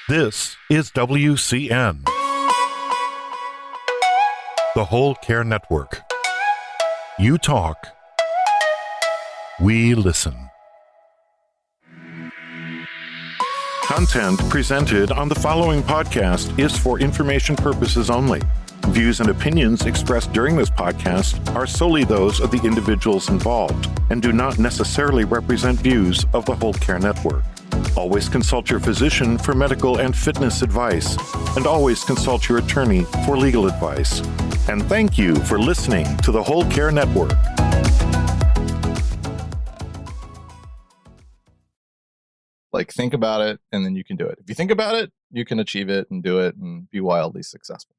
This is WCN, the Whole Care Network. You talk, we listen. Content presented on the following podcast is for information purposes only. Views and opinions expressed during this podcast are solely those of the individuals involved and do not necessarily represent views of the Whole Care Network. Always consult your physician for medical and fitness advice, and always consult your attorney for legal advice. And thank you for listening to the Whole Care Network. Like, think about it, and then you can do it. If you think about it, you can achieve it and do it and be wildly successful.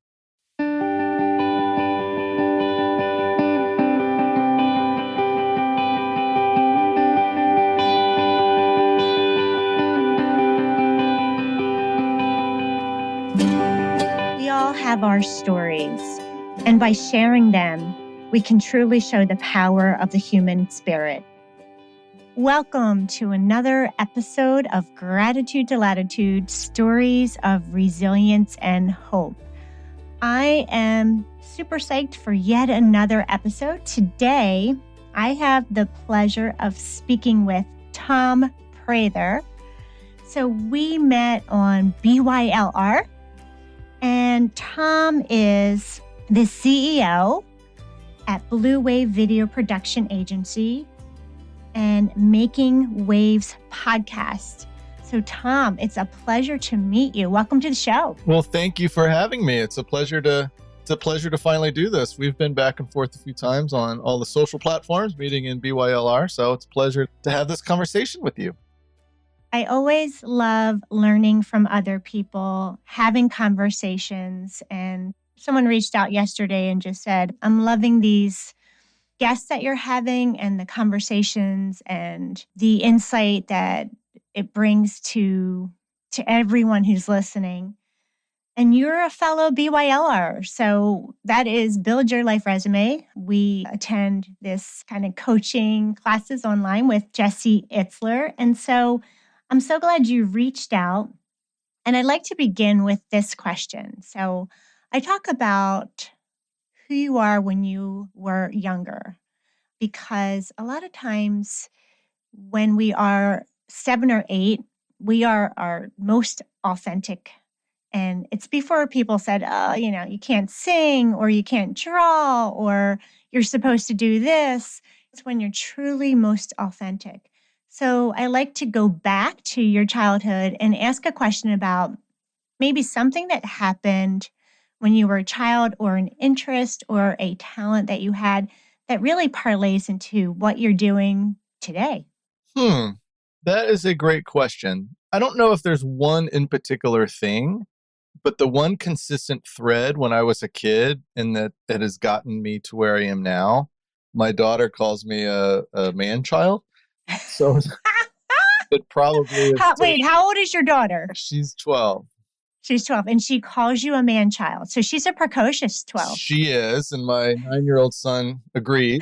We all have our stories, and by sharing them, we can truly show the power of the human spirit. Welcome to another episode of Gratitude to Latitude, Stories of Resilience and Hope. I am super psyched for yet another episode. Today, I have the pleasure of speaking with Tom Prather. So we met on BYLR, and Tom is the CEO at Blue Wave Video Production Agency and Making Waves podcast. So Tom, it's a pleasure to meet you. Welcome to the show. Well, thank you for having me. It's a pleasure to finally do this. We've been back and forth a few times on all the social platforms, meeting in BYLR. So it's a pleasure to have this conversation with you. I always love learning from other people, having conversations. And someone reached out yesterday and just said, I'm loving these guests that you're having and the conversations and the insight that it brings to everyone who's listening. And you're a fellow BYLR. So that is Build Your Life Resume. We attend this kind of coaching classes online with Jesse Itzler. And so I'm so glad you reached out. And I'd like to begin with this question. So I talk about who you are when you were younger, because a lot of times when we are 7 or 8, we are our most authentic. And it's before people said, oh, you can't sing or you can't draw or you're supposed to do this. It's when you're truly most authentic. So I like to go back to your childhood and ask a question about maybe something that happened when you were a child, or an interest or a talent that you had that really parlays into what you're doing today. That is a great question. I don't know if there's one in particular thing, but the one consistent thread when I was a kid and that has gotten me to where I am now, my daughter calls me a man-child. So it probably is. Wait, how old is your daughter? She's 12. She's 12, and she calls you a man-child. So she's a precocious 12. She is, and my 9-year-old son agrees.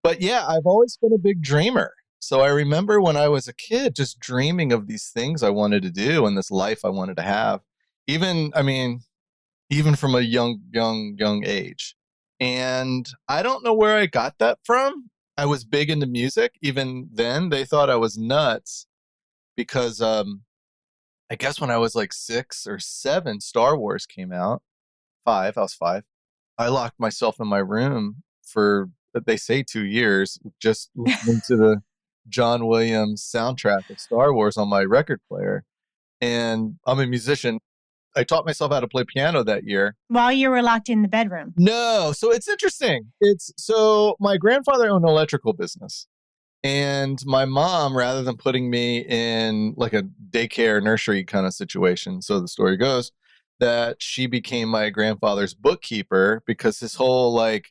But yeah, I've always been a big dreamer. So I remember when I was a kid just dreaming of these things I wanted to do and this life I wanted to have. Even from a young age. And I don't know where I got that from. I was big into music. Even then, they thought I was nuts because I guess when I was like 6 or 7, Star Wars came out. 5, I was 5. I locked myself in my room for, they say, 2 years, just listening to the John Williams soundtrack of Star Wars on my record player. And I'm a musician. I taught myself how to play piano that year. While you were locked in the bedroom? No. So it's interesting. So my grandfather owned an electrical business. And my mom, rather than putting me in like a daycare nursery kind of situation, so the story goes, that she became my grandfather's bookkeeper because his whole like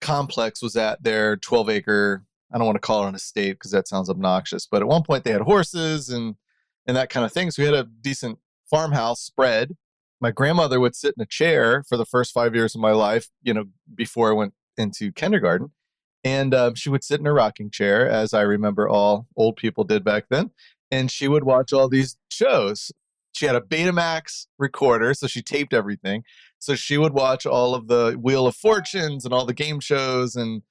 complex was at their 12-acre, I don't want to call it an estate because that sounds obnoxious, but at one point they had horses and that kind of thing. So we had a decent farmhouse spread. My grandmother would sit in a chair for the first 5 years of my life, before I went into kindergarten. And she would sit in a rocking chair, as I remember all old people did back then. And she would watch all these shows. She had a Betamax recorder, so she taped everything. So she would watch all of the Wheel of Fortunes and all the game shows and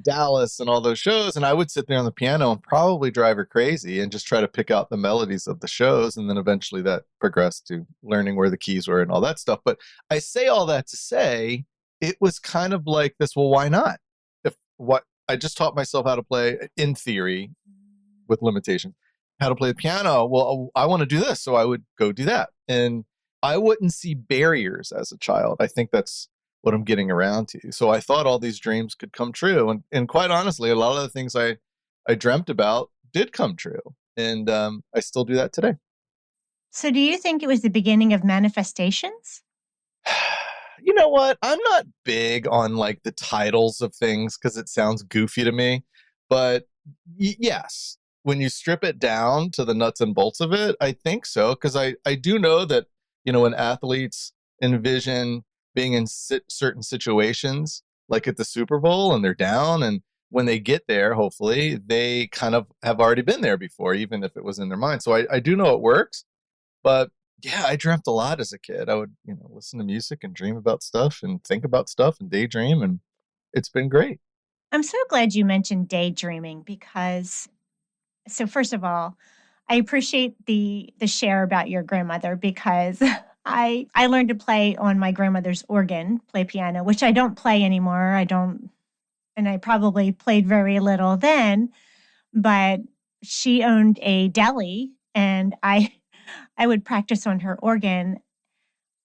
Dallas and all those shows. And I would sit there on the piano and probably drive her crazy and just try to pick out the melodies of the shows. And then eventually that progressed to learning where the keys were and all that stuff. But I say all that to say it was kind of like this, well, why not? If what I just taught myself how to play in theory with limitations, how to play the piano. Well, I want to do this. So I would go do that. And I wouldn't see barriers as a child. I think that's what I'm getting around to. So I thought all these dreams could come true. And quite honestly, a lot of the things I dreamt about did come true. And I still do that today. So do you think it was the beginning of manifestations? You know what? I'm not big on like the titles of things because it sounds goofy to me. But yes, when you strip it down to the nuts and bolts of it, I think so. Because I do know that, when athletes envision being in certain situations, like at the Super Bowl, and they're down, and when they get there, hopefully, they kind of have already been there before, even if it was in their mind. So I do know it works. But yeah, I dreamt a lot as a kid. I would, listen to music and dream about stuff and think about stuff and daydream. And it's been great. I'm so glad you mentioned daydreaming because, so first of all, I appreciate the share about your grandmother because I learned to play on my grandmother's organ, play piano, which I don't play anymore. And I probably played very little then, but she owned a deli and I would practice on her organ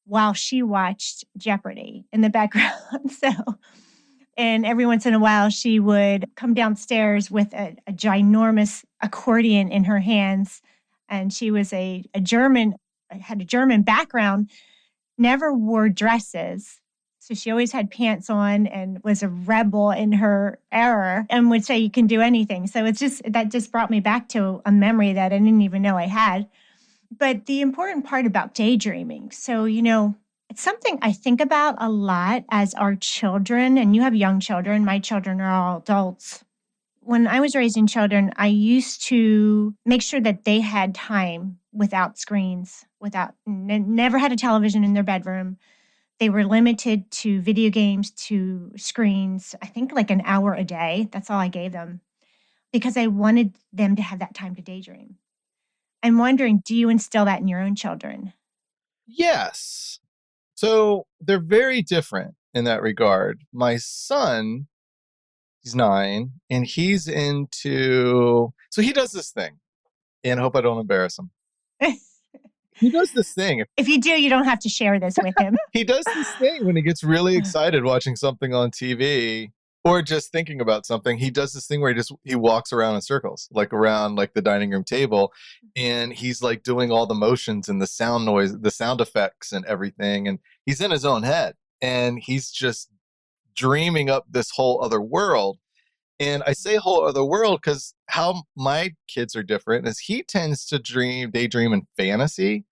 while she watched Jeopardy in the background. And every once in a while, she would come downstairs with a ginormous accordion in her hands. And she was had a German background, never wore dresses. So she always had pants on and was a rebel in her era and would say, you can do anything. So that just brought me back to a memory that I didn't even know I had. But the important part about daydreaming. So, it's something I think about a lot as our children, and you have young children. My children are all adults. When I was raising children, I used to make sure that they had time without screens, never had a television in their bedroom. They were limited to video games, to screens, I think like an hour a day. That's all I gave them because I wanted them to have that time to daydream. I'm wondering, do you instill that in your own children? Yes. So they're very different in that regard. My son, he's 9, and he's so he does this thing, and I hope I don't embarrass him. He does this thing. If you do, you don't have to share this with him. He does this thing when he gets really excited watching something on TV or just thinking about something. He does this thing where he walks around in circles, like around like the dining room table, and he's like doing all the motions and the sound noise, the sound effects and everything. And he's in his own head and he's just dreaming up this whole other world. And I say whole other world because how my kids are different is he tends to daydream in fantasy,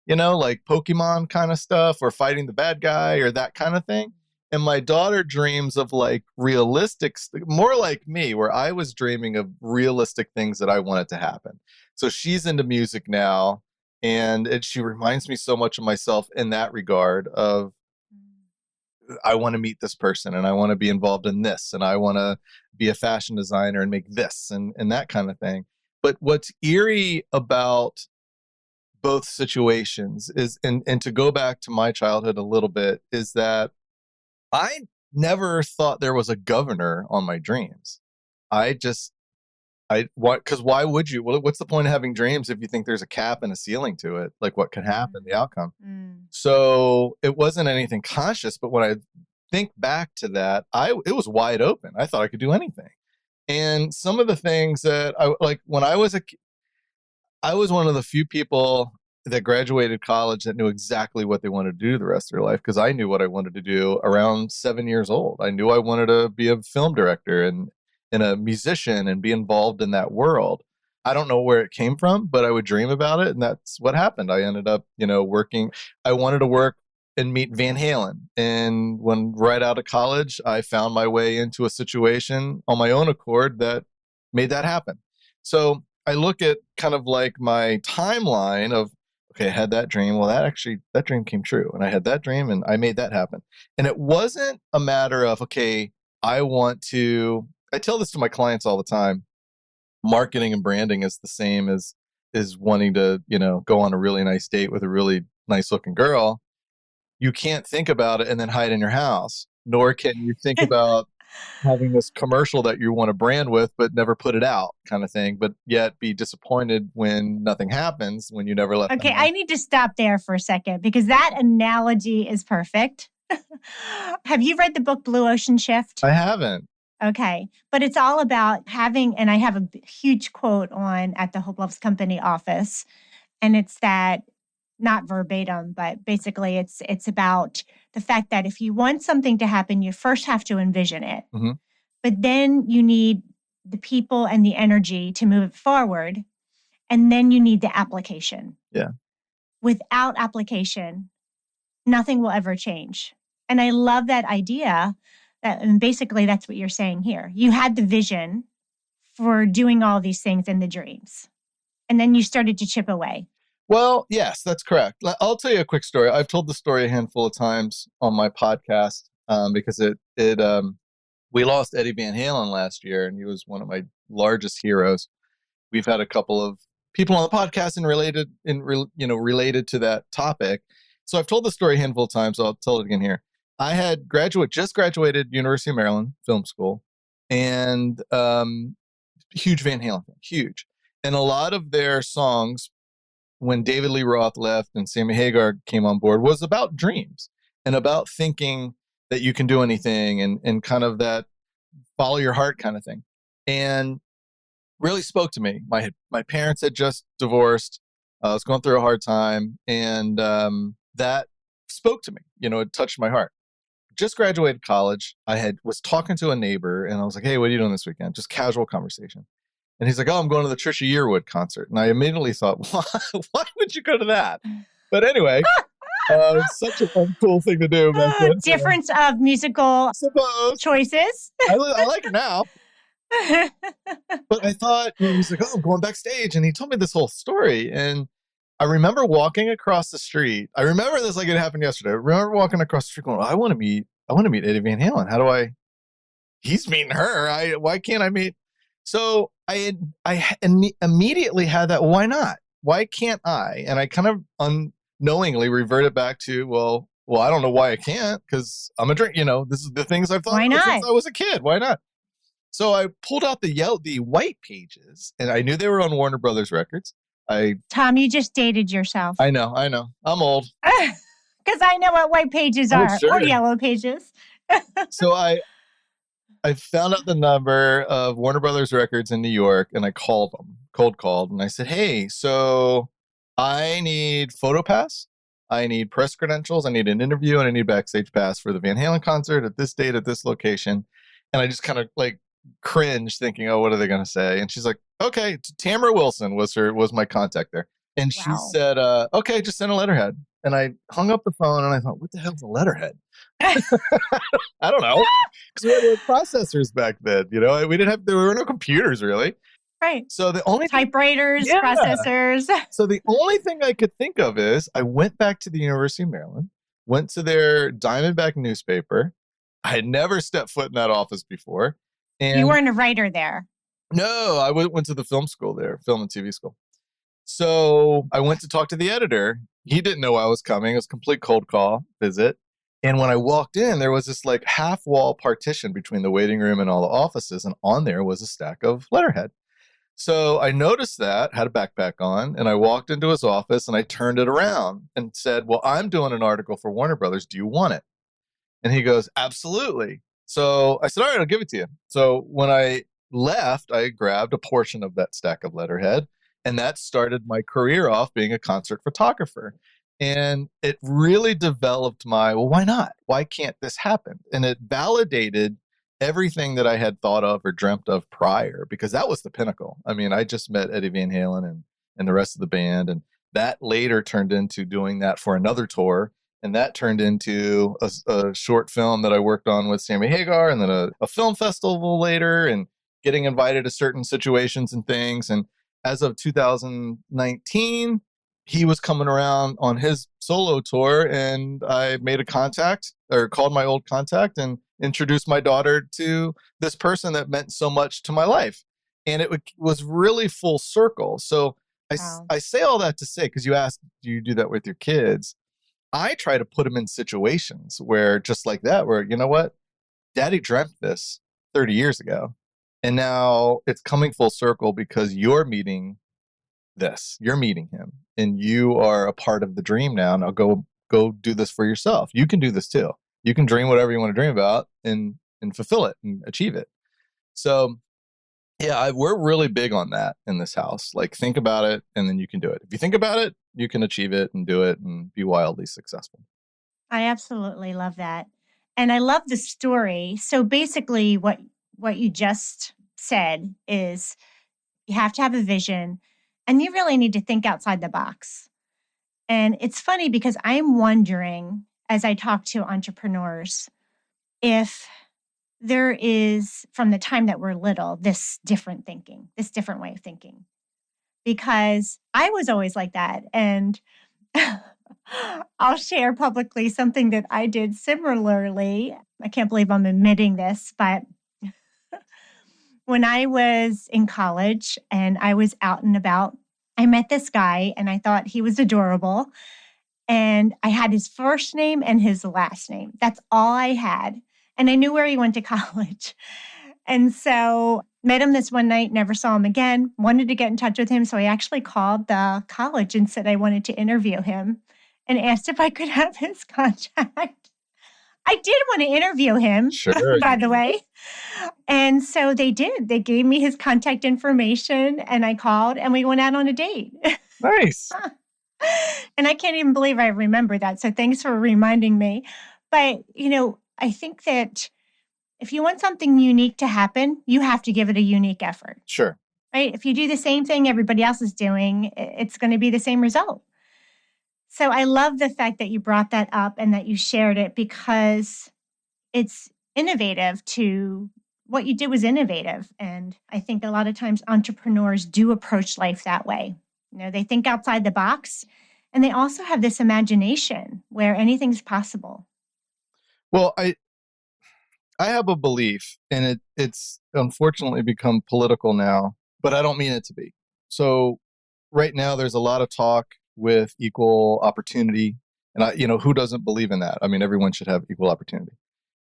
like Pokemon kind of stuff or fighting the bad guy or that kind of thing. And my daughter dreams of like realistic, more like me, where I was dreaming of realistic things that I wanted to happen. So she's into music now. And she reminds me so much of myself in that regard of, I want to meet this person and I want to be involved in this and I want to be a fashion designer and make this and that kind of thing. But what's eerie about both situations is, and to go back to my childhood a little bit, is that I never thought there was a governor on my dreams. Because why would you? Well, what's the point of having dreams if you think there's a cap and a ceiling to it? Like what could happen, the outcome. So it wasn't anything conscious, but when I think back to that, it was wide open. I thought I could do anything. And some of the things that when I was I was one of the few people that graduated college that knew exactly what they wanted to do the rest of their life, because I knew what I wanted to do around 7 years old. I knew I wanted to be a film director and a musician and be involved in that world. I don't know where it came from, but I would dream about it. And that's what happened. I ended up, working. I wanted to work and meet Van Halen. And when right out of college, I found my way into a situation on my own accord that made that happen. So I look at kind of like my timeline of, okay, I had that dream. Well, that dream came true. And I had that dream and I made that happen. And it wasn't a matter of, okay, I tell this to my clients all the time. Marketing and branding is the same as wanting to, go on a really nice date with a really nice looking girl. You can't think about it and then hide in your house, nor can you think about having this commercial that you want to brand with, but never put it out kind of thing, but yet be disappointed when nothing happens, when you never let them Okay, know. I need to stop there for a second because that analogy is perfect. Have you read the book Blue Ocean Shift? I haven't. Okay, but it's all about having, and I have a huge quote on at the Hope Loves Company office, and it's that, not verbatim, but basically it's about the fact that if you want something to happen, you first have to envision it. Mm-hmm. But then you need the people and the energy to move it forward. And then you need the application. Yeah. Without application, nothing will ever change. And I love that idea and basically that's what you're saying here. You had the vision for doing all these things in the dreams. And then you started to chip away. Well, yes, that's correct. I'll tell you a quick story. I've told the story a handful of times on my podcast because we lost Eddie Van Halen last year, and he was one of my largest heroes. We've had a couple of people on the podcast related to that topic. So I've told the story a handful of times. So I'll tell it again here. I had just graduated University of Maryland Film School, and huge Van Halen fan, huge. And a lot of their songs, when David Lee Roth left and Sammy Hagar came on board, was about dreams and about thinking that you can do anything and kind of that follow your heart kind of thing. And really spoke to me. My parents had just divorced. I was going through a hard time, and that spoke to me. It touched my heart. Just graduated college. Was talking to a neighbor, and I was like, "Hey, what are you doing this weekend?" Just casual conversation. And he's like, "Oh, I'm going to the Trisha Yearwood concert." And I immediately thought, why would you go to that? But anyway, it's such a fun, cool thing to do. Difference of musical choices. I like it now. But I thought, he's like, "Oh, I'm going backstage." And he told me this whole story. And I remember walking across the street. I remember this like it happened yesterday. I remember walking across the street going, I want to meet Eddie Van Halen. He's meeting her. Why can't I meet? So I immediately had that. Why not? Why can't I? And I kind of unknowingly reverted back to, well, I don't know why I can't, because I'm a drink. This is the things I've thought since I was a kid. Why not? So I pulled out the white pages, and I knew they were on Warner Brothers Records. Tom, you just dated yourself. I know. I'm old. Because I know what white pages are, or yellow pages. So I found out the number of Warner Brothers Records in New York, and I called them, cold called, and I said, "Hey, so I need photo pass, I need press credentials, I need an interview, and I need a backstage pass for the Van Halen concert at this date at this location." And I just kind of like cringed, thinking, "Oh, what are they going to say?" And she's like, "Okay." Tamara Wilson was my contact there, and she said, "Okay, just send a letterhead." And I hung up the phone, and I thought, "What the hell's a letterhead?" I don't know, because we had processors back then. There were no computers really. Right. So the only typewriters, processors. So the only thing I could think of is I went back to the University of Maryland, went to their Diamondback newspaper. I had never stepped foot in that office before. And you weren't a writer there. No, I went to the film school there, film and TV school. So I went to talk to the editor. He didn't know I was coming. It was a complete cold call visit. And when I walked in, there was this like half wall partition between the waiting room and all the offices. And on there was a stack of letterhead. So I noticed that, had a backpack on, and I walked into his office and I turned it around and said, "Well, I'm doing an article for Warner Brothers. Do you want it?" And he goes, "Absolutely." So I said, "All right, I'll give it to you." So when I left, I grabbed a portion of that stack of letterhead, and that started my career off being a concert photographer. And it really developed well, why not? Why can't this happen? And it validated everything that I had thought of or dreamt of prior, because that was the pinnacle. I mean, I just met Eddie Van Halen and the rest of the band, and that later turned into doing that for another tour. And that turned into a short film that I worked on with Sammy Hagar, and then a film festival later, and getting invited to certain situations and things. And as of 2019, he was coming around on his solo tour, and I made a contact or called my old contact and introduced my daughter to this person that meant so much to my life. And it was really full circle. So Wow. I say all that to say, because you asked, do you do that with your kids? I try to put them in situations where just like that, where, you know what, daddy dreamt this 30 years ago. And now it's coming full circle because you're meeting him and you are a part of the dream now. Now go do this for yourself. You can do this too. You can dream whatever you want to dream about and fulfill it and achieve it. So yeah, we're really big on that in this house. Like, think about it and then you can do it. If you think about it, you can achieve it and do it and be wildly successful. I absolutely love that. And I love the story. So basically what you just said is you have to have a vision and you really need to think outside the box. And it's funny because I'm wondering, as I talk to entrepreneurs, if there is, from the time that we're little, this different thinking, this different way of thinking. Because I was always like that. And I'll share publicly something that I did similarly. I can't believe I'm admitting this, but when I was in college and I was out and about, I met this guy and I thought he was adorable. And I had his first name and his last name. That's all I had. And I knew where he went to college. And so met him this one night, never saw him again, wanted to get in touch with him. So I actually called the college and said I wanted to interview him and asked if I could have his contact. I did want to interview him, Sure. by the way. And so they did. They gave me his contact information and I called and we went out on a date. Nice. And I can't even believe I remember that. So thanks for reminding me. But, I think that if you want something unique to happen, you have to give it a unique effort. Sure. Right? If you do the same thing everybody else is doing, it's going to be the same result. So I love the fact that you brought that up and that you shared it because it's innovative what you did was innovative. And I think a lot of times entrepreneurs do approach life that way. They think outside the box and they also have this imagination where anything's possible. Well, I have a belief, and it's unfortunately become political now, but I don't mean it to be. So right now there's a lot of talk with equal opportunity, and who doesn't believe in that? I mean, everyone should have equal opportunity.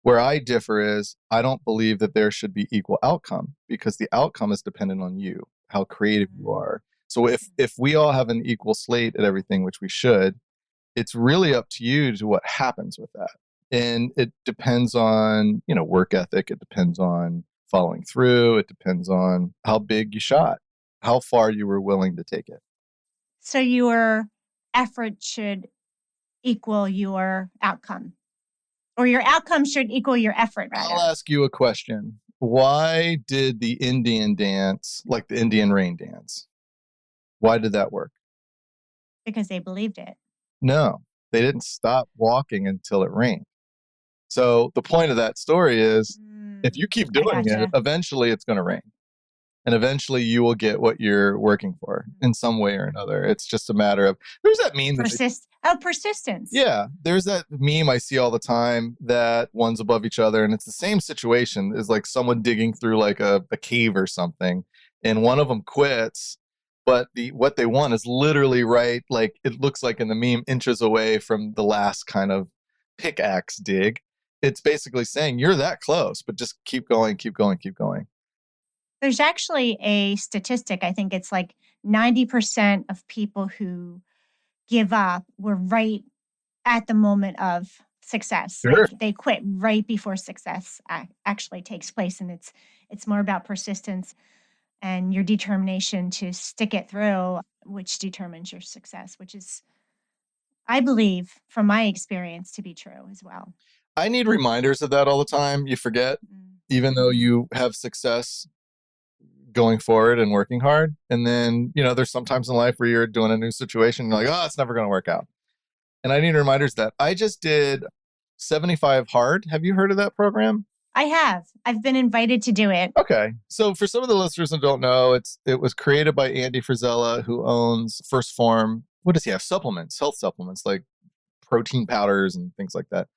Where I differ is I don't believe that there should be equal outcome because the outcome is dependent on you, how creative you are. So if we all have an equal slate at everything, which we should, it's really up to you to what happens with that. And it depends on, work ethic. It depends on following through. It depends on how big you shot, how far you were willing to take it. So your effort should equal your outcome, or your outcome should equal your effort, rather. I'll ask you a question. Why did the Indian dance, like the Indian rain dance, why did that work? Because they believed it. No, they didn't stop walking until it rained. So the point of that story is if you keep doing it, eventually it's going to rain. And eventually you will get what you're working for in some way or another. It's just a matter of, there's that meme. Persistence. Yeah. There's that meme I see all the time that one's above each other. And it's the same situation. It's like someone digging through like a cave or something. And one of them quits. But what they want is literally right, like it looks like in the meme, inches away from the last kind of pickaxe dig. It's basically saying you're that close, but just keep going, keep going, keep going. There's actually a statistic. I think it's like 90% of people who give up were right at the moment of success. Sure. Like they quit right before success actually takes place. And it's more about persistence and your determination to stick it through, which determines your success, which is, I believe, from my experience, to be true as well. I need reminders of that all the time. You forget, even though you have success going forward and working hard. And then, there's sometimes in life where you're doing a new situation and you're like, oh, it's never going to work out. And I need reminders that I just did 75 Hard. Have you heard of that program? I have. I've been invited to do it. Okay. So for some of the listeners who don't know, it was created by Andy Frisella, who owns First Form. What does he have? Supplements, health supplements like protein powders and things like that.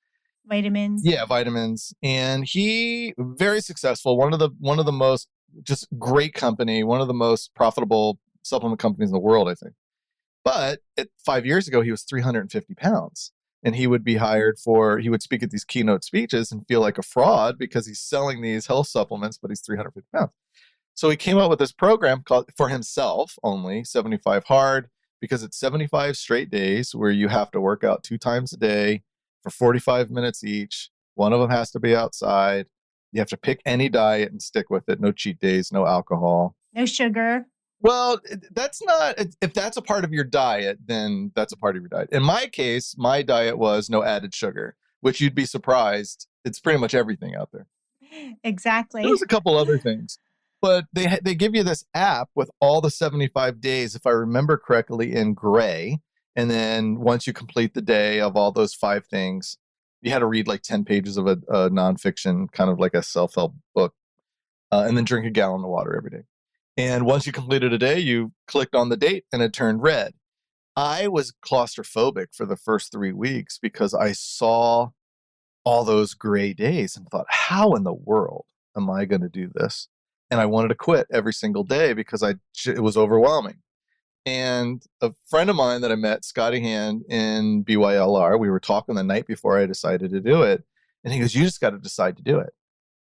Vitamins. Yeah, vitamins. And he very successful, one of the most just great company, one of the most profitable supplement companies in the world, I think. But 5 years ago, he was 350 pounds. And he would be he would speak at these keynote speeches and feel like a fraud because he's selling these health supplements, but he's 350 pounds. So he came up with this program called, for himself only, 75 Hard, because it's 75 straight days where you have to work out 2 times a day for 45 minutes each. One of them has to be outside. You have to pick any diet and stick with it. No cheat days, no alcohol. No sugar. Well, that's not, if that's a part of your diet, then that's a part of your diet. In my case, my diet was no added sugar, which you'd be surprised. It's pretty much everything out there. Exactly. There was a couple other things, but they give you this app with all the 75 days, if I remember correctly, in gray. And then once you complete the day of all those 5 things, you had to read like 10 pages of a nonfiction, kind of like a self-help book, and then drink a gallon of water every day. And once you completed a day, you clicked on the date and it turned red. I was claustrophobic for the first 3 weeks because I saw all those gray days and thought, how in the world am I going to do this? And I wanted to quit every single day because it was overwhelming. And a friend of mine that I met, Scotty Hand in BYLR, we were talking the night before I decided to do it. And he goes, you just got to decide to do it.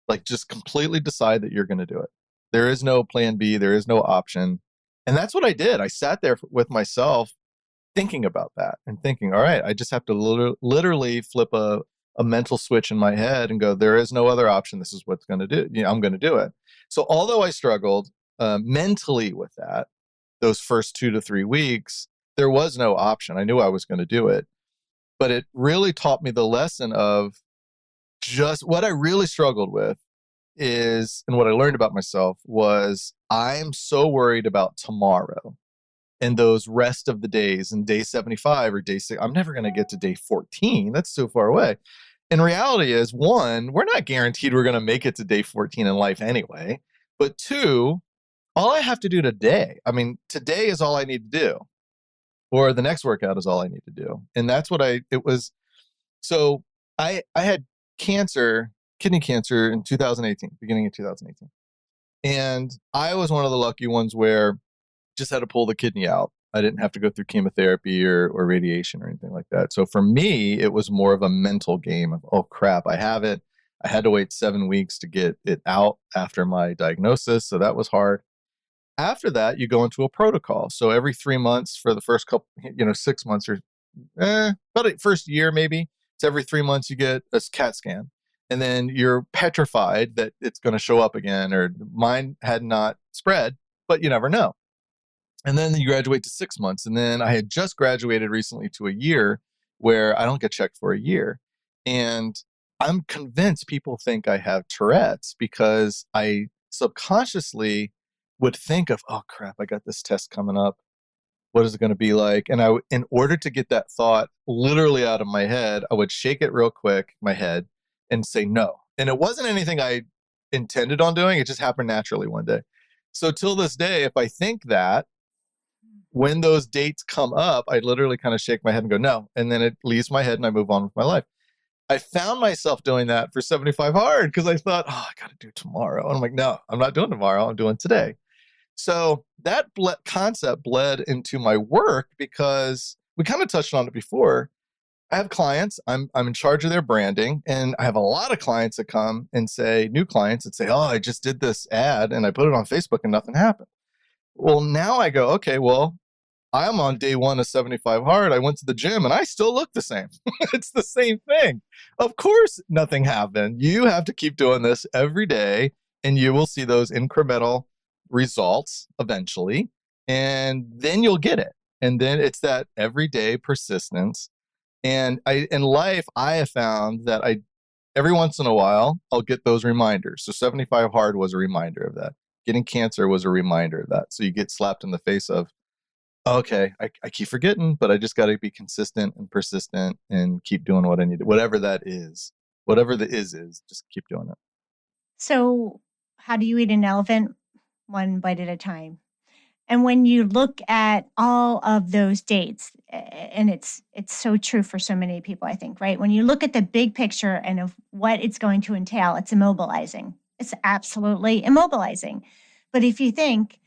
Like, just completely decide that you're going to do it. There is no plan B. There is no option. And that's what I did. I sat there with myself thinking about that and thinking, all right, I just have to literally flip a mental switch in my head and go, there is no other option. This is what's going to do. I'm going to do it. So although I struggled mentally with that, those first 2 to 3 weeks, there was no option. I knew I was going to do it. But it really taught me the lesson of just what I really struggled with is, and what I learned about myself was, I'm so worried about tomorrow and those rest of the days and day 75 or day 6. I'm never going to get to day 14. That's so far away. And reality is, 1, we're not guaranteed we're going to make it to day 14 in life anyway. But 2, all I have to do today, today is all I need to do. Or the next workout is all I need to do. And that's what it was. So I had kidney cancer in 2018, beginning of 2018. And I was one of the lucky ones where just had to pull the kidney out. I didn't have to go through chemotherapy or radiation or anything like that. So for me, it was more of a mental game of, oh crap, I have it. I had to wait 7 weeks to get it out after my diagnosis. So that was hard. After that, you go into a protocol. So every 3 months for the first couple, 6 months or about first year, maybe it's every 3 months you get a CAT scan. And then you're petrified that it's going to show up again, or mine had not spread, but you never know. And then you graduate to 6 months. And then I had just graduated recently to a year where I don't get checked for a year. And I'm convinced people think I have Tourette's because I subconsciously would think of, oh crap, I got this test coming up. What is it going to be like? And in order to get that thought literally out of my head, I would shake it real quick, my head, and say no. And it wasn't anything I intended on doing. It just happened naturally one day. So till this day, if I think that, when those dates come up, I literally kind of shake my head and go, no. And then it leaves my head and I move on with my life. I found myself doing that for 75 Hard because I thought, oh, I got to do tomorrow. And I'm like, no, I'm not doing tomorrow. I'm doing today. So that concept bled into my work because we kind of touched on it before. I have clients. I'm in charge of their branding, and I have a lot of clients that come and say, new clients that say, oh, I just did this ad and I put it on Facebook and nothing happened. Well, now I go, okay, well, I'm on day 1 of 75 Hard. I went to the gym and I still look the same. It's the same thing. Of course, nothing happened. You have to keep doing this every day and you will see those incremental results eventually. And then you'll get it. And then it's that everyday persistence. And in life, I have found that every once in a while, I'll get those reminders. So 75 Hard was a reminder of that. Getting cancer was a reminder of that. So you get slapped in the face of, okay, I keep forgetting, but I just got to be consistent and persistent and keep doing what I need to, whatever that is. Whatever the is, just keep doing it. So, how do you eat an elephant? One bite at a time. And when you look at all of those dates, and it's so true for so many people, I think, right? When you look at the big picture and of what it's going to entail, it's immobilizing. It's absolutely immobilizing. But if you think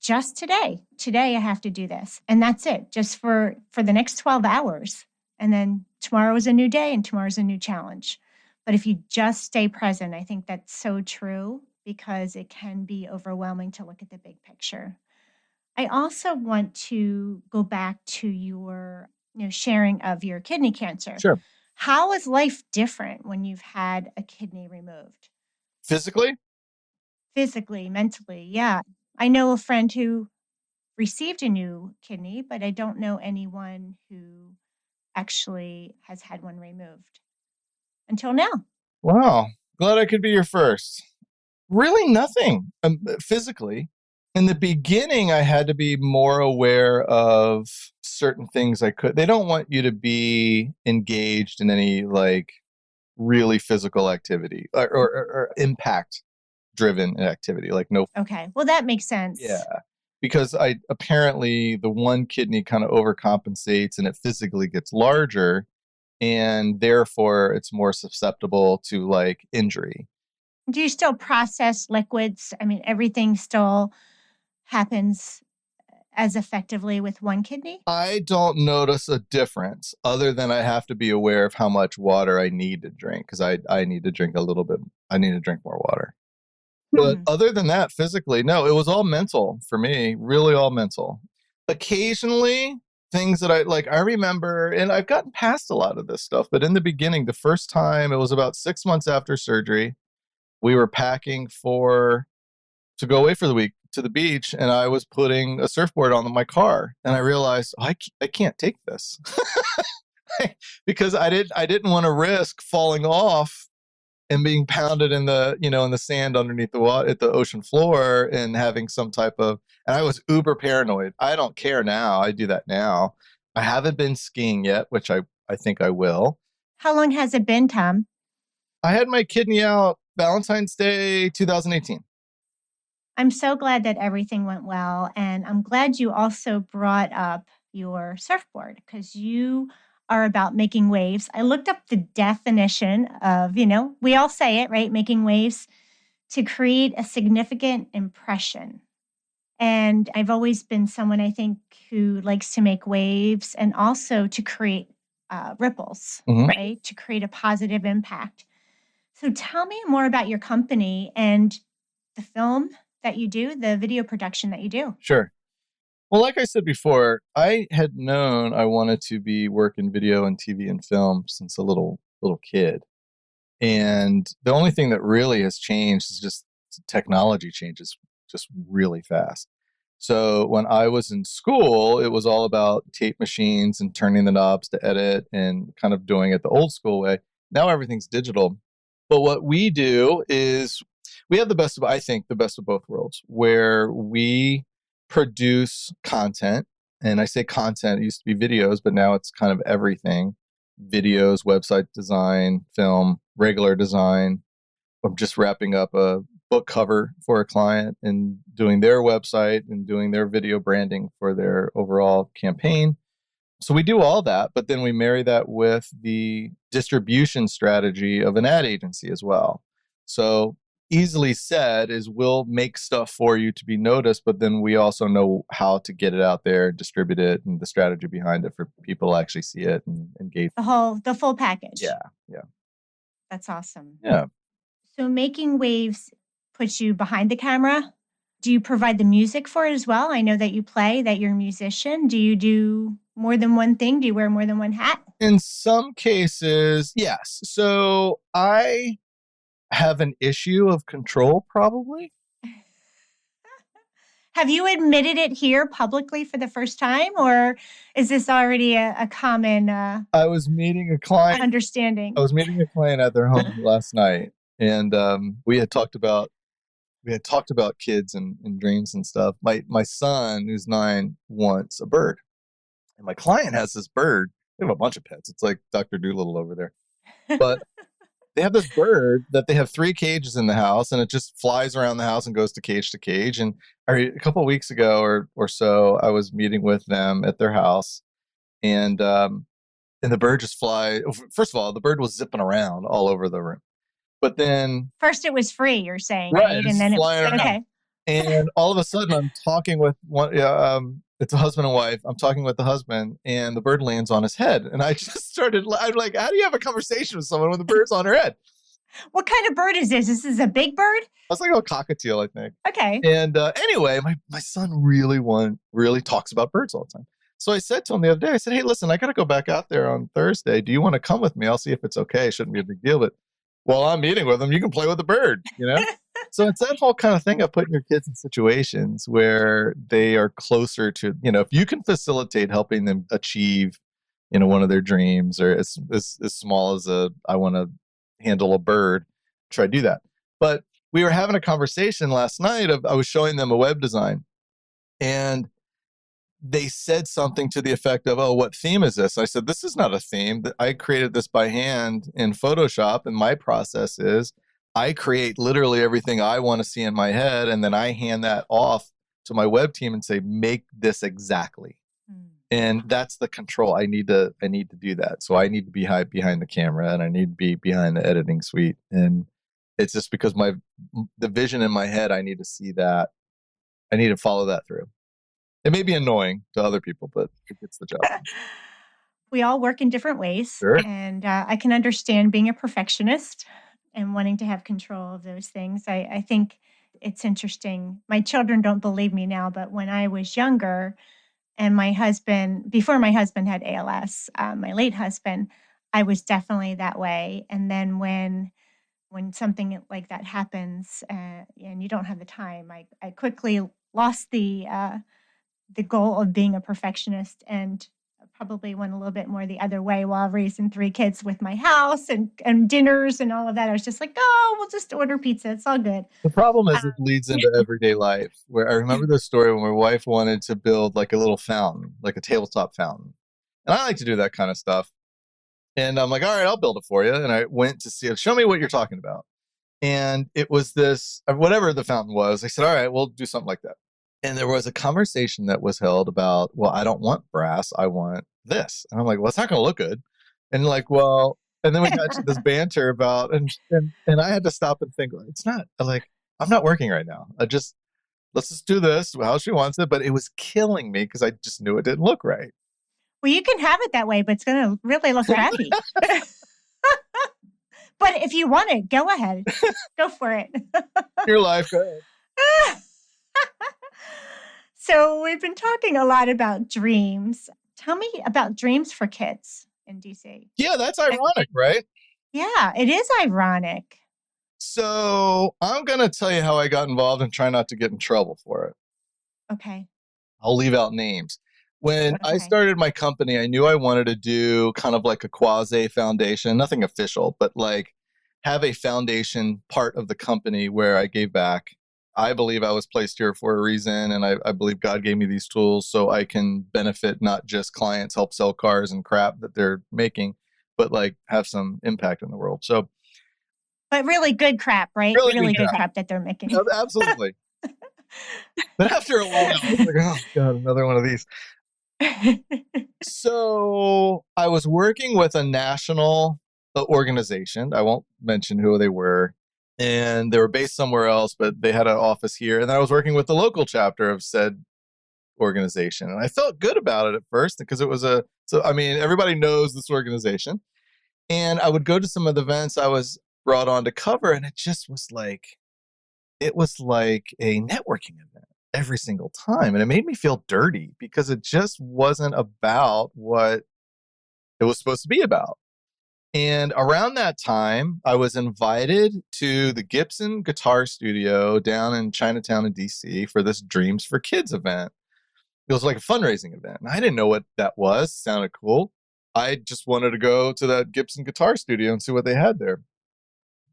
just today I have to do this, and that's it, just for the next 12 hours, and then tomorrow is a new day and tomorrow's a new challenge. But if you just stay present, I think that's so true because it can be overwhelming to look at the big picture. I also want to go back to your, sharing of your kidney cancer. Sure. How is life different when you've had a kidney removed? Physically? Physically, mentally, yeah. I know a friend who received a new kidney, but I don't know anyone who actually has had one removed until now. Wow. Glad I could be your first. Really nothing physically. In the beginning, I had to be more aware of certain things they don't want you to be engaged in any like really physical activity or impact driven activity, like no. Okay. Well, that makes sense. Yeah. Because apparently the one kidney kind of overcompensates and it physically gets larger and therefore it's more susceptible to like injury. Do you still process liquids? I mean, everything still happens as effectively with one kidney? I don't notice a difference other than I have to be aware of how much water I need to drink because I need to drink a little bit. I need to drink more water. But other than that, physically, no, it was all mental for me, really all mental. Occasionally, things that I remember, and I've gotten past a lot of this stuff, but in the beginning, the first time, it was about 6 months after surgery, we were packing to go away for the week to the beach, and I was putting a surfboard on my car, and I realized I can't take this because I didn't want to risk falling off and being pounded in the sand underneath the water at the ocean floor and having some type of, and I was uber paranoid. I don't care now. I do that now. I haven't been skiing yet, which I think I will. How long has it been, Tom? I had my kidney out Valentine's Day 2018. I'm so glad that everything went well. And I'm glad you also brought up your surfboard because you are about making waves. I looked up the definition of, we all say it, right? Making waves to create a significant impression. And I've always been someone, I think, who likes to make waves and also to create ripples, right? To create a positive impact. So tell me more about your company and the film that you do, the video production that you do. Sure. Well, like I said before, I had known I wanted to be working video and TV and film since a little kid. And the only thing that really has changed is just technology changes just really fast. So when I was in school, it was all about tape machines and turning the knobs to edit and kind of doing it the old school way. Now everything's digital. But what we do is we have the best of both worlds, where we produce content. And I say content, it used to be videos, but now it's kind of everything. Videos, website design, film, regular design. I'm just wrapping up a book cover for a client and doing their website and doing their video branding for their overall campaign. So we do all that, but then we marry that with the distribution strategy of an ad agency as well. So easily said is we'll make stuff for you to be noticed, but then we also know how to get it out there, distribute it, and the strategy behind it for people to actually see it and engage. The full package. Yeah. That's awesome. Yeah. So making waves puts you behind the camera. Do you provide the music for it as well? I know that you play, that you're a musician. Do you do more than one thing? Do you wear more than one hat? In some cases, yes. So I have an issue of control, probably. Have you admitted it here publicly for the first time, or is this already a common I was meeting a client. Understanding. I was meeting a client at their home last night, and we had talked about kids and dreams and stuff. My son, who's 9, wants a bird, and my client has this bird. They have a bunch of pets. It's like Dr. Doolittle over there, but they have this bird that they have 3 cages in the house, and it just flies around the house and goes to cage. And a couple of weeks ago or so, I was meeting with them at their house, and the bird just fly. First of all, the bird was zipping around all over the room, but then First it was free, you're saying, right, right? it's And then flying around. okay. And all of a sudden, I'm talking with one. It's a husband and wife. I'm talking with the husband, and the bird lands on his head. And I just started. I'm like, "How do you have a conversation with someone when the bird's on her head?" What kind of bird is this? This is a big bird? I was like, "Oh, cockatiel, I think." Okay. And anyway, my son really talks about birds all the time. So I said to him the other day, I said, "Hey, listen, I got to go back out there on Thursday. Do you want to come with me? I'll see if it's okay. It shouldn't be a big deal, but while I'm meeting with him, you can play with the bird, you know." So it's that whole kind of thing of putting your kids in situations where they are closer to, if you can facilitate helping them achieve, one of their dreams, or as small as I want to handle a bird, try to do that. But we were having a conversation last night I was showing them a web design, and they said something to the effect of, "Oh, what theme is this?" I said, "This is not a theme. I created this by hand in Photoshop, and my process is I create literally everything I want to see in my head, and then I hand that off to my web team and say, make this exactly." And that's the control. I need to do that. So I need to be behind the camera, and I need to be behind the editing suite. And it's just because the vision in my head, I need to see that. I need to follow that through. It may be annoying to other people, but it gets the job. We all work in different ways. Sure. And I can understand being a perfectionist and wanting to have control of those things. I think it's interesting. My children don't believe me now, but when I was younger and before my husband had ALS, my late husband, I was definitely that way. And then when something like that happens and you don't have the time, I quickly lost the goal of being a perfectionist and probably went a little bit more the other way while raising 3 kids with my house and dinners and all of that. I was just like, "Oh, we'll just order pizza. It's all good." The problem is it leads into everyday life, where I remember the story when my wife wanted to build like a little fountain, like a tabletop fountain. And I like to do that kind of stuff. And I'm like, "All right, I'll build it for you." And I went to see it. "Show me what you're talking about." And it was this, whatever the fountain was. I said, "All right, we'll do something like that." And there was a conversation that was held about, "Well, I don't want brass. I want this." And I'm like, "Well, it's not going to look good." And like, well, and then we got to this banter about, and I had to stop and think, it's not like, I'm not working right now. Let's just do this how she wants it. But it was killing me because I just knew it didn't look right. Well, you can have it that way, but it's going to really look crappy. But if you want it, go ahead. Go for it. Your life. Go ahead. So we've been talking a lot about dreams. Tell me about dreams for kids in DC. Yeah, that's ironic, right? Yeah, it is ironic. So I'm going to tell you how I got involved and try not to get in trouble for it. Okay. I'll leave out names. When I Okay. started my company, I knew I wanted to do kind of like a quasi foundation, nothing official, but like have a foundation part of the company where I gave back. I believe I was placed here for a reason, and I believe God gave me these tools so I can benefit not just clients, help sell cars and crap that they're making, but like have some impact in the world. So, but really good crap, right? Really good crap that they're making. Absolutely. But after a while, I was like, "Oh God, another one of these." So I was working with a national organization. I won't mention who they were. And they were based somewhere else, but they had an office here. And I was working with the local chapter of said organization. And I felt good about it at first because it was everybody knows this organization. And I would go to some of the events I was brought on to cover, and it just was like, a networking event every single time. And it made me feel dirty because it just wasn't about what it was supposed to be about. And around that time, I was invited to the Gibson Guitar Studio down in Chinatown in DC for this Dreams for Kids event. It was like a fundraising event. And I didn't know what that was. It sounded cool. I just wanted to go to that Gibson Guitar Studio and see what they had there.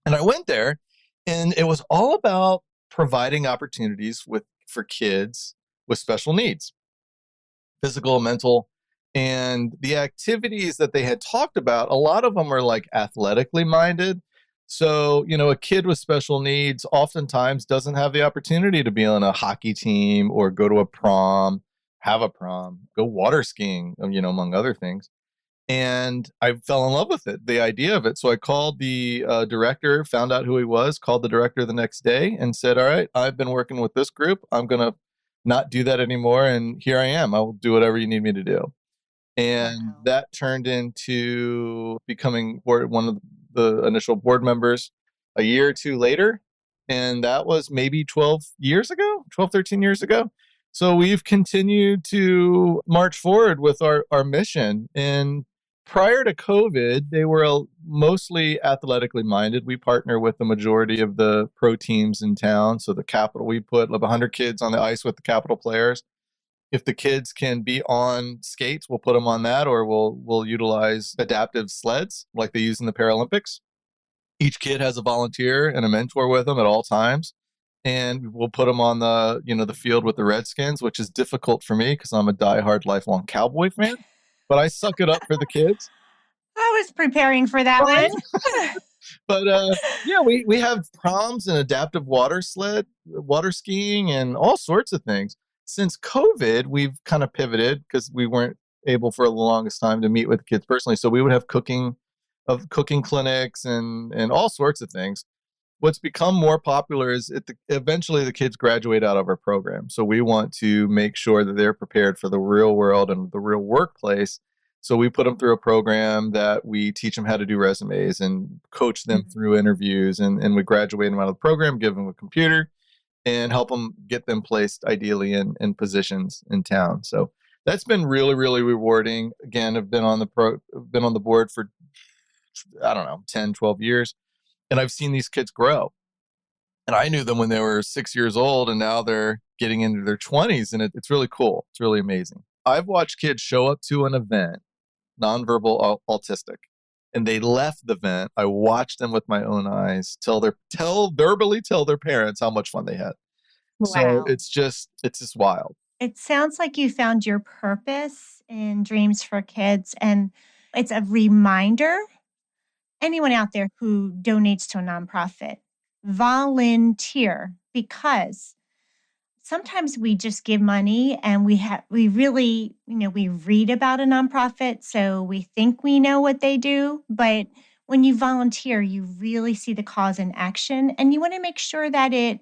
And I went there, and it was all about providing opportunities for kids with special needs, physical, mental. And the activities that they had talked about, a lot of them are like athletically minded. So, a kid with special needs oftentimes doesn't have the opportunity to be on a hockey team or go to a prom, have a prom, go water skiing, among other things. And I fell in love with it, the idea of it. So I called the director, found out who he was, called the director the next day and said, all right, I've been working with this group. I'm going to not do that anymore. And here I am. I will do whatever you need me to do. And Wow. that turned into becoming one of the initial board members a year or two later. And that was maybe 12 years ago, 12, 13 years ago. So we've continued to march forward with our mission. And prior to COVID, they were mostly athletically minded. We partner with the majority of the pro teams in town. So the Capital, we put like 100 kids on the ice with the Capital players. If the kids can be on skates, we'll put them on that, or we'll utilize adaptive sleds like they use in the Paralympics. Each kid has a volunteer and a mentor with them at all times, and we'll put them on the field with the Redskins, which is difficult for me because I'm a diehard lifelong Cowboy fan. But I suck it up for the kids. I was preparing for that Right? one. But yeah, we have proms and adaptive water skiing, and all sorts of things. Since COVID, we've kind of pivoted because we weren't able for the longest time to meet with kids personally. So we would have cooking clinics and all sorts of things. What's become more popular is eventually the kids graduate out of our program. So we want to make sure that they're prepared for the real world and the real workplace. So we put them through a program that we teach them how to do resumes and coach them through interviews. And we graduate them out of the program, give them a computer, and help them get them placed ideally in positions in town. So that's been really, really rewarding. Again, I've been on the board for, I don't know, 10, 12 years. And I've seen these kids grow. And I knew them when they were 6 years old, and now they're getting into their 20s. And it's really cool. It's really amazing. I've watched kids show up to an event, nonverbal autistic, and they left the event. I watched them with my own eyes verbally tell their parents how much fun they had. So Wow. it's just wild. It sounds like you found your purpose in Dreams for Kids, and it's a reminder. Anyone out there who donates to a nonprofit, volunteer, because sometimes we just give money and we really, we read about a nonprofit, so we think we know what they do. But when you volunteer, you really see the cause in action, and you want to make sure that it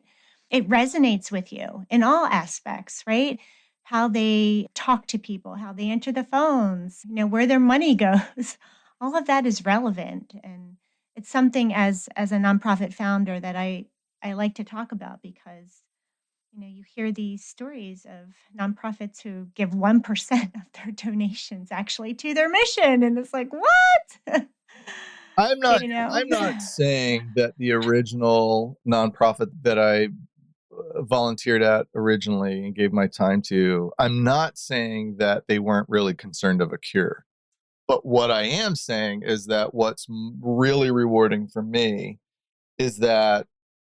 resonates with you in all aspects, right? How they talk to people, how they enter the phones, where their money goes. All of that is relevant. And it's something as a nonprofit founder that I like to talk about because you hear these stories of nonprofits who give 1% of their donations actually to their mission. And it's like, what? I'm not you know? I'm not saying that the original nonprofit that I volunteered at originally and gave my time to, I'm not saying that they weren't really concerned of a cure. But what I am saying is that what's really rewarding for me is that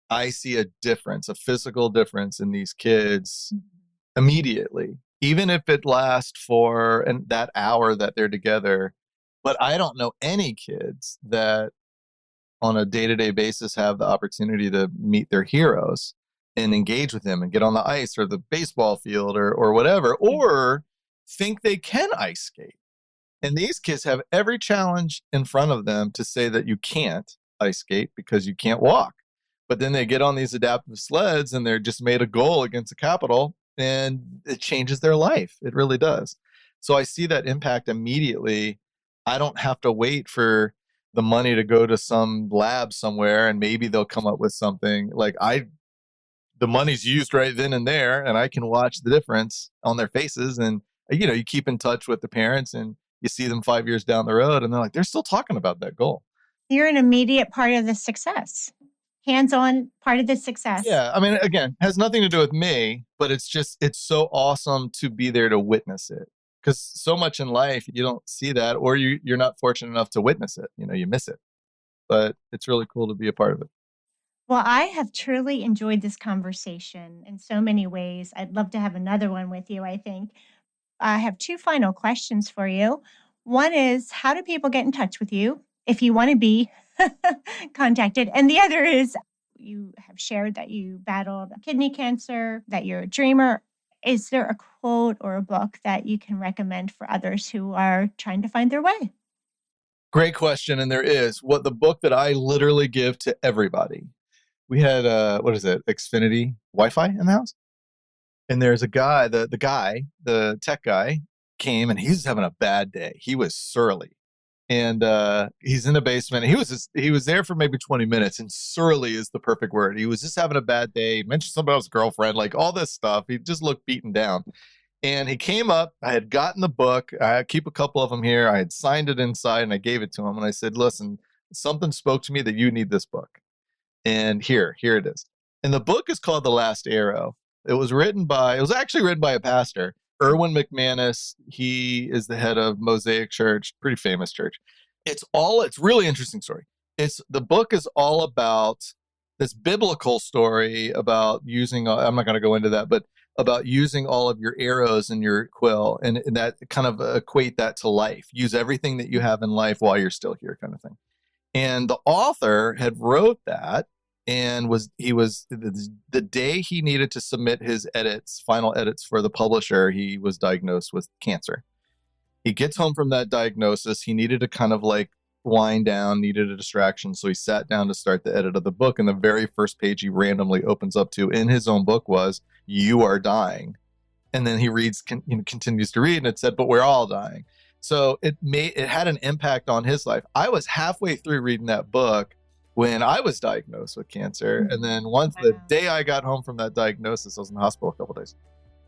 I see a difference, a physical difference in these kids immediately, even if it lasts for that hour that they're together. But I don't know any kids that on a day-to-day basis have the opportunity to meet their heroes and engage with them and get on the ice or the baseball field or whatever, or think they can ice skate. And these kids have every challenge in front of them to say that you can't ice skate because you can't walk. But then they get on these adaptive sleds and they're just made a goal against the Capitol, and it changes their life. It really does. So I see that impact immediately. I don't have to wait for the money to go to some lab somewhere and maybe they'll come up with something. The money's used right then and there, and I can watch the difference on their faces. And you keep in touch with the parents and you see them 5 years down the road and they're like, they're still talking about that goal. You're an immediate part of the success, hands-on part of the success. Yeah. I mean, again, has nothing to do with me, but it's so awesome to be there to witness it. Because so much in life, you don't see that, or you're not fortunate enough to witness it. You miss it. But it's really cool to be a part of it. Well, I have truly enjoyed this conversation in so many ways. I'd love to have another one with you, I think. I have two final questions for you. One is, how do people get in touch with you if you want to be contacted. And the other is you have shared that you battled kidney cancer, that you're a dreamer. Is there a quote or a book that you can recommend for others who are trying to find their way? Great question. And there is the book that I literally give to everybody. We had, Xfinity Wi-Fi in the house. And there's a guy, the tech guy came and he's having a bad day. He was surly. And he's in the basement. He was there for maybe 20 minutes, and surly is the perfect word. He was just having a bad day. He mentioned somebody else's girlfriend, like all this stuff. He just looked beaten down. And he came up. I had gotten the book. I keep a couple of them here. I had signed it inside, and I gave it to him. And I said, listen, something spoke to me that you need this book. And here it is. And the book is called The Last Arrow. It was actually written by a pastor, Erwin McManus. He is the head of Mosaic Church, pretty famous church. It's really interesting story. The book is all about this biblical story about using, I'm not going to go into that, but about using all of your arrows in your quill and that kind of equate that to life. Use everything that you have in life while you're still here, kind of thing. And the author had wrote that, and the day he needed to submit his final edits for the publisher, he was diagnosed with cancer. He gets home from that diagnosis. He needed to kind of like wind down, needed a distraction. So he sat down to start the edit of the book. And the very first page he randomly opens up to in his own book was, "You are dying." And then he continues to read, and it said, "But we're all dying." So it had an impact on his life. I was halfway through reading that book when I was diagnosed with cancer. And then the day I got home from that diagnosis, I was in the hospital a couple of days.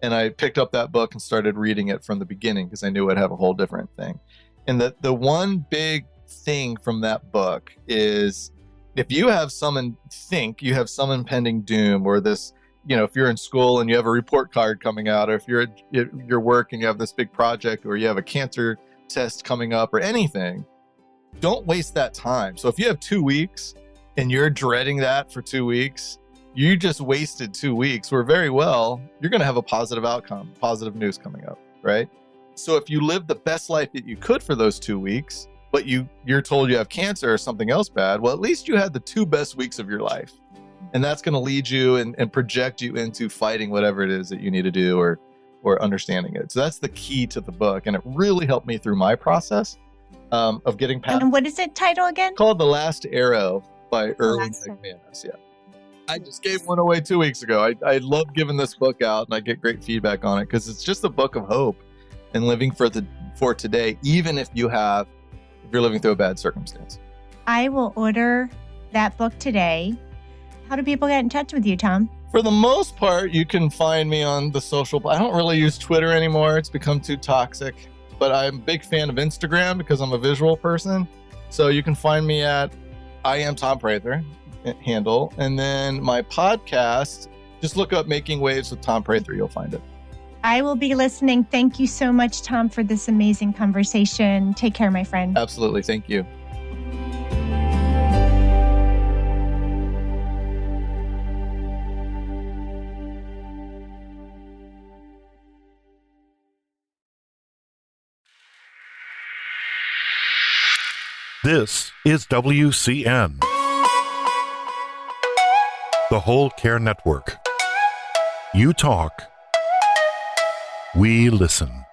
And I picked up that book and started reading it from the beginning because I knew it'd have a whole different thing. And the one big thing from that book is, if you have some impending doom, or this, if you're in school and you have a report card coming out, or if you're at your work and you have this big project, or you have a cancer test coming up, or anything, don't waste that time. So if you have 2 weeks and you're dreading that for 2 weeks, you just wasted 2 weeks, where very well, you're going to have a positive outcome, positive news coming up, right? So if you live the best life that you could for those 2 weeks, but you're told you have cancer or something else bad, well, at least you had the 2 best weeks of your life. And that's going to lead you and project you into fighting whatever it is that you need to do, or understanding it. So that's the key to the book. And it really helped me through my process of getting past. And what is it title again? It's called The Last Arrow by Erwin McManus. Yeah. I just gave one away 2 weeks ago. I love giving this book out, and I get great feedback on it because it's just a book of hope and living for today, even if you're living through a bad circumstance. I will order that book today. How do people get in touch with you, Tom? For the most part, you can find me on the social. I don't really use Twitter anymore. It's become too toxic. But I'm a big fan of Instagram because I'm a visual person. So you can find me at I am Tom Prather handle. And then my podcast, just look up Making Waves with Tom Prather. You'll find it. I will be listening. Thank you so much, Tom, for this amazing conversation. Take care, my friend. Absolutely. Thank you. This is WCN, the Whole Care Network. You talk, we listen.